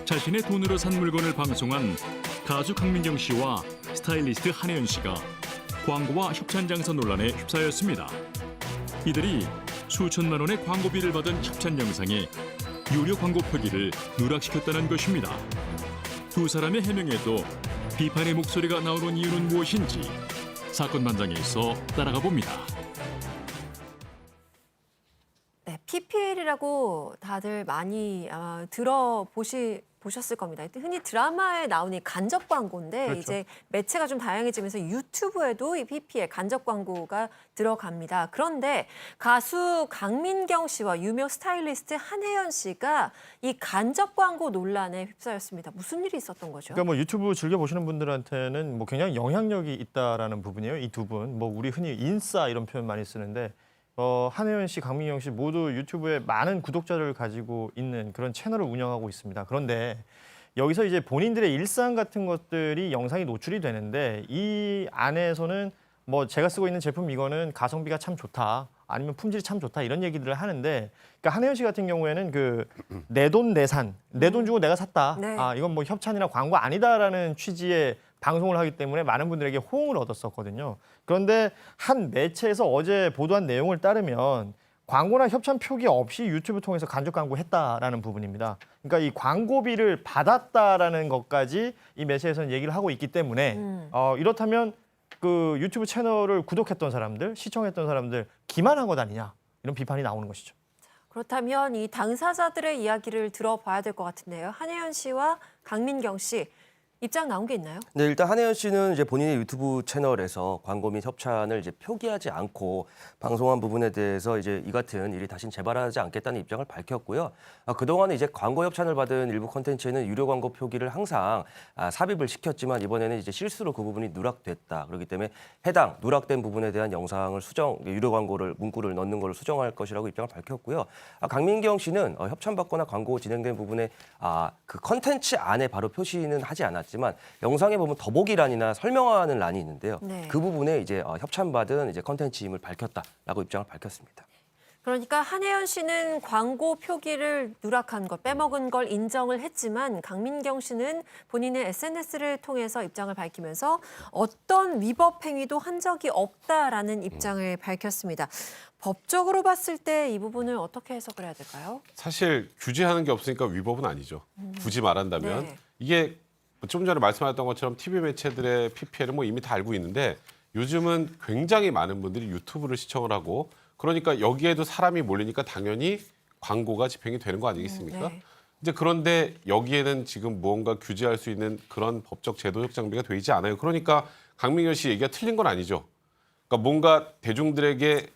자신의 돈으로 산 물건을 방송한 가수 강민경 씨와 스타일리스트 한혜연 씨가 광고와 협찬 장사 논란에 휩싸였습니다. 이들이 수천만 원의 광고비를 받은 협찬 영상에 유료 광고 표기를 누락시켰다는 것입니다. 두 사람의 해명에도 비판의 목소리가 나오는 이유는 무엇인지 사건 반장에서 따라가 봅니다. 네, PPL이라고 다들 많이 보셨을 겁니다. 흔히 드라마에 나오는 이 간접 광고인데 그렇죠. 이제 매체가 좀 다양해지면서 유튜브에도 이 PPL 간접 광고가 들어갑니다. 그런데 가수 강민경 씨와 유명 스타일리스트 한혜연 씨가 이 간접 광고 논란에 휩싸였습니다. 무슨 일이 있었던 거죠? 그러니까 뭐 유튜브 즐겨 보시는 분들한테는 뭐 굉장히 영향력이 있다라는 부분이에요. 이 두 분, 뭐 우리 흔히 인싸 이런 표현 많이 쓰는데 한혜연 씨, 강민경 씨 모두 유튜브에 많은 구독자를 가지고 있는 그런 채널을 운영하고 있습니다. 그런데 여기서 이제 본인들의 일상 같은 것들이 영상이 노출이 되는데 이 안에서는 뭐 제가 쓰고 있는 제품 이거는 가성비가 참 좋다. 아니면 품질이 참 좋다 이런 얘기들을 하는데 그러니까 한혜연 씨 같은 경우에는 그 내 돈 내산, 내 돈 주고 내가 샀다. 네. 아 이건 뭐 협찬이나 광고 아니다라는 취지의 방송을 하기 때문에 많은 분들에게 호응을 얻었었거든요. 그런데 한 매체에서 어제 보도한 내용을 따르면 광고나 협찬 표기 없이 유튜브 통해서 간접 광고했다라는 부분입니다. 그러니까 이 광고비를 받았다라는 것까지 이 매체에서는 얘기를 하고 있기 때문에 이렇다면 그 유튜브 채널을 구독했던 사람들, 시청했던 사람들 기만한 것 아니냐 이런 비판이 나오는 것이죠. 그렇다면 이 당사자들의 이야기를 들어봐야 될 것 같은데요. 한혜연 씨와 강민경 씨 입장 나온 게 있나요? 네, 일단 한혜연 씨는 이제 본인의 유튜브 채널에서 광고 및 협찬을 이제 표기하지 않고 방송한 부분에 대해서 이제 이 같은 일이 다신 재발하지 않겠다는 입장을 밝혔고요. 그동안 이제 광고 협찬을 받은 일부 콘텐츠에는 유료 광고 표기를 항상 삽입을 시켰지만 이번에는 이제 실수로 그 부분이 누락됐다. 그렇기 때문에 해당 누락된 부분에 대한 영상을 유료 광고를 문구를 넣는 걸 수정할 것이라고 입장을 밝혔고요. 강민경 씨는 협찬받거나 광고 진행된 부분에 그 콘텐츠 안에 바로 표시는 하지 않았지만 영상에 보면 더보기란이나 설명하는 란이 있는데요. 네. 그 부분에 이제 협찬받은 이제 콘텐츠임을 밝혔다라고 입장을 밝혔습니다. 그러니까 한혜연 씨는 광고 표기를 누락한 것, 빼먹은 걸 인정을 했지만 강민경 씨는 본인의 SNS를 통해서 입장을 밝히면서 어떤 위법 행위도 한 적이 없다라는 입장을 밝혔습니다. 법적으로 봤을 때 이 부분을 어떻게 해석을 해야 될까요? 사실 규제하는 게 없으니까 위법은 아니죠. 굳이 말한다면 네. 이게 좀 전에 말씀하셨던 것처럼 TV 매체들의 PPL은 뭐 이미 다 알고 있는데 요즘은 굉장히 많은 분들이 유튜브를 시청을 하고 그러니까 여기에도 사람이 몰리니까 당연히 광고가 집행이 되는 거 아니겠습니까? 네. 이제 그런데 여기에는 지금 무언가 규제할 수 있는 그런 법적 제도적 장비가 되지 않아요. 그러니까 강민경 씨 얘기가 틀린 건 아니죠. 그러니까 뭔가 대중들을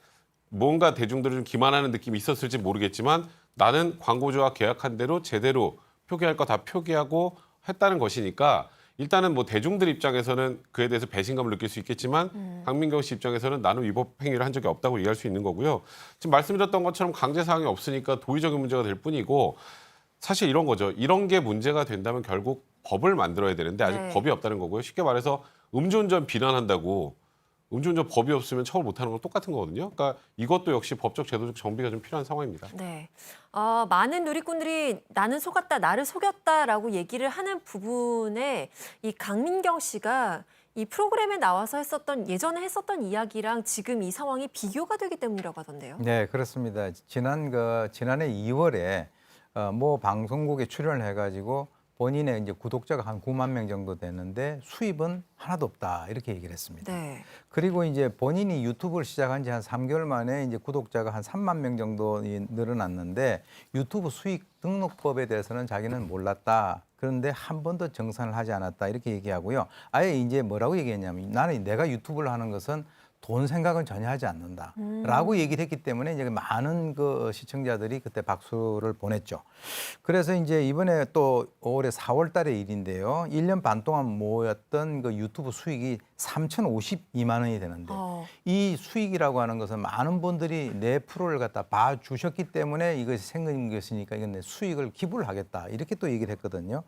좀 기만하는 느낌이 있었을지 모르겠지만 나는 광고주와 계약한 대로 제대로 표기할 거 다 표기하고 했다는 것이니까 일단은 뭐 대중들 입장에서는 그에 대해서 배신감을 느낄 수 있겠지만 강민경 씨 입장에서는 나는 위법 행위를 한 적이 없다고 얘기할 수 있는 거고요. 지금 말씀드렸던 것처럼 강제 사항이 없으니까 도의적인 문제가 될 뿐이고 사실 이런 거죠. 이런 게 문제가 된다면 결국 법을 만들어야 되는데 아직 네. 법이 없다는 거고요. 쉽게 말해서 음주운전 비난한다고 음주운전 법이 없으면 처벌 못하는 건 똑같은 거거든요. 그러니까 이것도 역시 법적 제도적 정비가 좀 필요한 상황입니다. 네. 많은 누리꾼들이 나는 속았다, 나를 속였다라고 얘기를 하는 부분에 이 강민경 씨가 이 프로그램에 나와서 예전에 했었던 이야기랑 지금 이 상황이 비교가 되기 때문이라고 하던데요. 네, 그렇습니다. 지난해 2월에 모 방송국에 출연을 해가지고 본인의 이제 구독자가 한 9만 명 정도 되는데 수입은 하나도 없다 이렇게 얘기를 했습니다. 네. 그리고 이제 본인이 유튜브를 시작한 지 한 3개월 만에 이제 구독자가 한 3만 명 정도 늘어났는데 유튜브 수익 등록법에 대해서는 자기는 몰랐다. 그런데 한 번도 정산을 하지 않았다 이렇게 얘기하고요. 아예 이제 뭐라고 얘기했냐면 나는 내가 유튜브를 하는 것은 돈 생각은 전혀 하지 않는다라고 얘기를 했기 때문에 이제 많은 그 시청자들이 그때 박수를 보냈죠. 그래서 이제 이번에 또 올해 4월 달의 일인데요. 1년 반 동안 모였던 그 유튜브 수익이 3,052만 원이 되는데 이 수익이라고 하는 것은 많은 분들이 내 프로를 갖다 봐주셨기 때문에 이것이 생긴 것이니까 이건 내 수익을 기부를 하겠다 이렇게 또 얘기를 했거든요.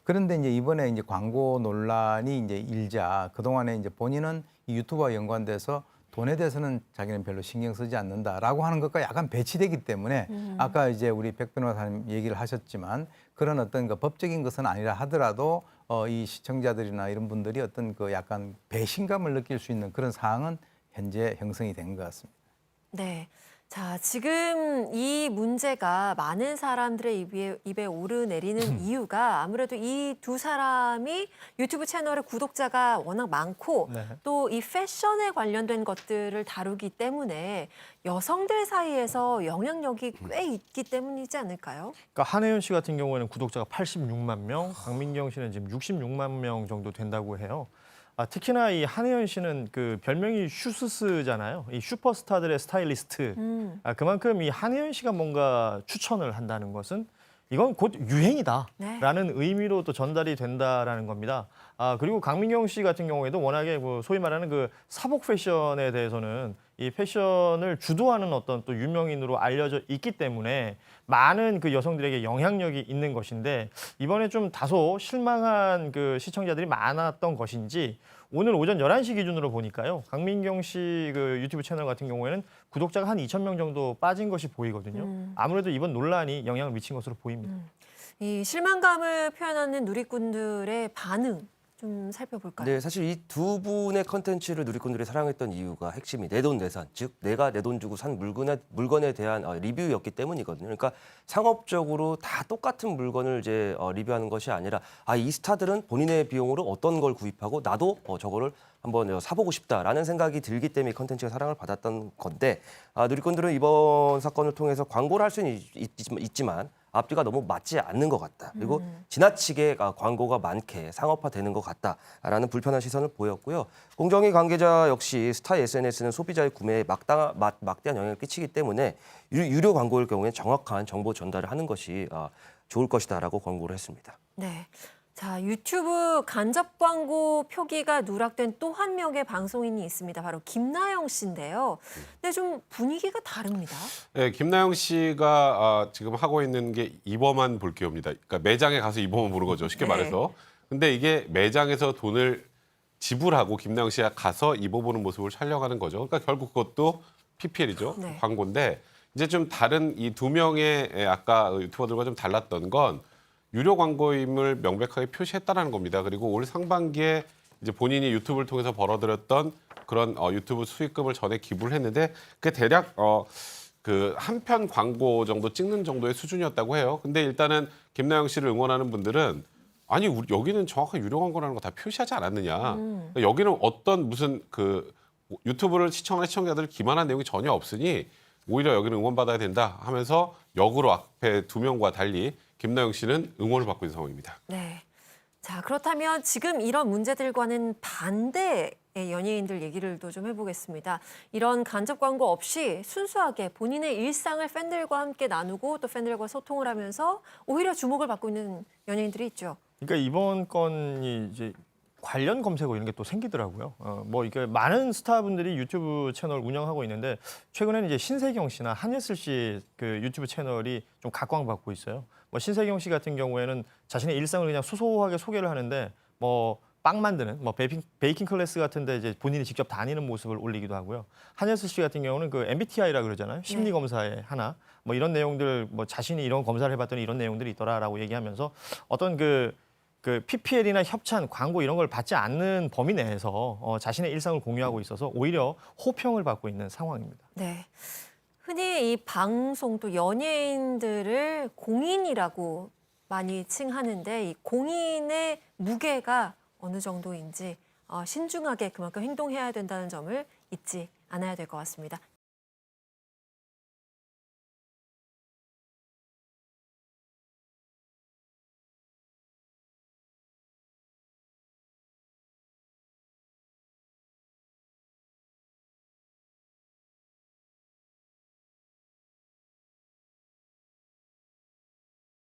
그런데 이제 이번에 이제 광고 논란이 이제 일자 그동안에 이제 본인은 이 유튜브와 연관돼서 돈에 대해서는 자기는 별로 신경 쓰지 않는다라고 하는 것과 약간 배치되기 때문에 아까 이제 우리 백 변호사님 얘기를 하셨지만 그런 어떤 그 법적인 것은 아니라 하더라도 이 시청자들이나 이런 분들이 어떤 그 약간 배신감을 느낄 수 있는 그런 상황은 현재 형성이 된 것 같습니다. 네. 자, 지금 이 문제가 많은 사람들의 입에 오르내리는 이유가 아무래도 이 두 사람이 유튜브 채널의 구독자가 워낙 많고 네. 또 이 패션에 관련된 것들을 다루기 때문에 여성들 사이에서 영향력이 꽤 있기 때문이지 않을까요? 그러니까 한혜연 씨 같은 경우에는 구독자가 86만 명, 강민경 씨는 지금 66만 명 정도 된다고 해요. 특히나 이 한혜연 씨는 그 별명이 슈스스잖아요. 이 슈퍼스타들의 스타일리스트. 그만큼 이 한혜연 씨가 뭔가 추천을 한다는 것은 이건 곧 유행이다라는 네. 의미로 또 전달이 된다라는 겁니다. 그리고 강민경 씨 같은 경우에도 워낙에 뭐 소위 말하는 그 사복 패션에 대해서는 이 패션을 주도하는 어떤 또 유명인으로 알려져 있기 때문에 많은 그 여성들에게 영향력이 있는 것인데 이번에 좀 다소 실망한 그 시청자들이 많았던 것인지 오늘 오전 11시 기준으로 보니까요. 강민경 씨 그 유튜브 채널 같은 경우에는 구독자가 한 2,000명 정도 빠진 것이 보이거든요. 아무래도 이번 논란이 영향을 미친 것으로 보입니다. 이 실망감을 표현하는 누리꾼들의 반응 좀 살펴볼까요? 네, 사실 이 두 분의 컨텐츠를 누리꾼들이 사랑했던 이유가 핵심이 내돈내산, 즉 내가 내 돈 주고 산 물건에 대한 리뷰였기 때문이거든요. 그러니까 상업적으로 다 똑같은 물건을 이제 리뷰하는 것이 아니라 이 스타들은 본인의 비용으로 어떤 걸 구입하고 나도 저거를 한번 사보고 싶다라는 생각이 들기 때문에 컨텐츠가 사랑을 받았던 건데 누리꾼들은 이번 사건을 통해서 광고를 할 수는 있지만 앞뒤가 너무 맞지 않는 것 같다. 그리고 지나치게 광고가 많게 상업화되는 것 같다라는 불편한 시선을 보였고요. 공정위 관계자 역시 스타 SNS는 소비자의 구매에 막대한 영향을 끼치기 때문에 유료 광고일 경우에 정확한 정보 전달을 하는 것이 좋을 것이다라고 권고를 했습니다. 네. 자, 유튜브 간접 광고 표기가 누락된 또 한 명의 방송인이 있습니다. 바로 김나영 씨인데요. 근데 좀 분위기가 다릅니다. 네, 김나영 씨가 지금 하고 있는 게 이범한 볼게요입니다. 그러니까 매장에 가서 이범만 보는 거죠. 쉽게 네. 말해서. 근데 이게 매장에서 돈을 지불하고 김나영 씨가 가서 입어보는 모습을 촬영하는 거죠. 그러니까 결국 그것도 PPL이죠. 네. 광고인데 이제 좀 다른 이 두 명의 아까 유튜버들과 좀 달랐던 건 유료 광고임을 명백하게 표시했다라는 겁니다. 그리고 올 상반기에 이제 본인이 유튜브를 통해서 벌어들였던 그런 유튜브 수익금을 전에 기부를 했는데 그게 대략 그 한 편 광고 정도 찍는 정도의 수준이었다고 해요. 근데 일단은 김나영 씨를 응원하는 분들은 아니 여기는 정확한 유료 광고라는 거 다 표시하지 않았느냐. 그러니까 여기는 어떤 무슨 그 유튜브를 시청하는 시청자들을 기만한 내용이 전혀 없으니 오히려 여기는 응원받아야 된다 하면서 역으로 앞에 두 명과 달리 김나영 씨는 응원을 받고 있는 상황입니다. 네. 자, 그렇다면 지금 이런 문제들과는 반대의 연예인들 얘기를 또 좀 해보겠습니다. 이런 간접 광고 없이 순수하게 본인의 일상을 팬들과 함께 나누고 또 팬들과 소통을 하면서 오히려 주목을 받고 있는 연예인들이 있죠. 그러니까 이번 건이 이제 관련 검색어 이런 게 또 생기더라고요. 뭐 이게 많은 스타분들이 유튜브 채널 운영하고 있는데 최근에는 이제 신세경 씨나 한예슬 씨 그 유튜브 채널이 좀 각광받고 있어요. 뭐 신세경 씨 같은 경우에는 자신의 일상을 그냥 소소하게 소개를 하는데 뭐 빵 만드는 뭐 베이킹 클래스 같은데 이제 본인이 직접 다니는 모습을 올리기도 하고요. 한예슬 씨 같은 경우는 그 MBTI라 그러잖아요. 심리 검사의 하나. 뭐 이런 내용들 뭐 자신이 이런 검사를 해봤더니 이런 내용들이 있더라라고 얘기하면서 어떤 그 PPL이나 협찬, 광고 이런 걸 받지 않는 범위 내에서 자신의 일상을 공유하고 있어서 오히려 호평을 받고 있는 상황입니다. 네. 흔히 이 방송 또 연예인들을 공인이라고 많이 칭하는데 이 공인의 무게가 어느 정도인지 신중하게 그만큼 행동해야 된다는 점을 잊지 않아야 될 것 같습니다.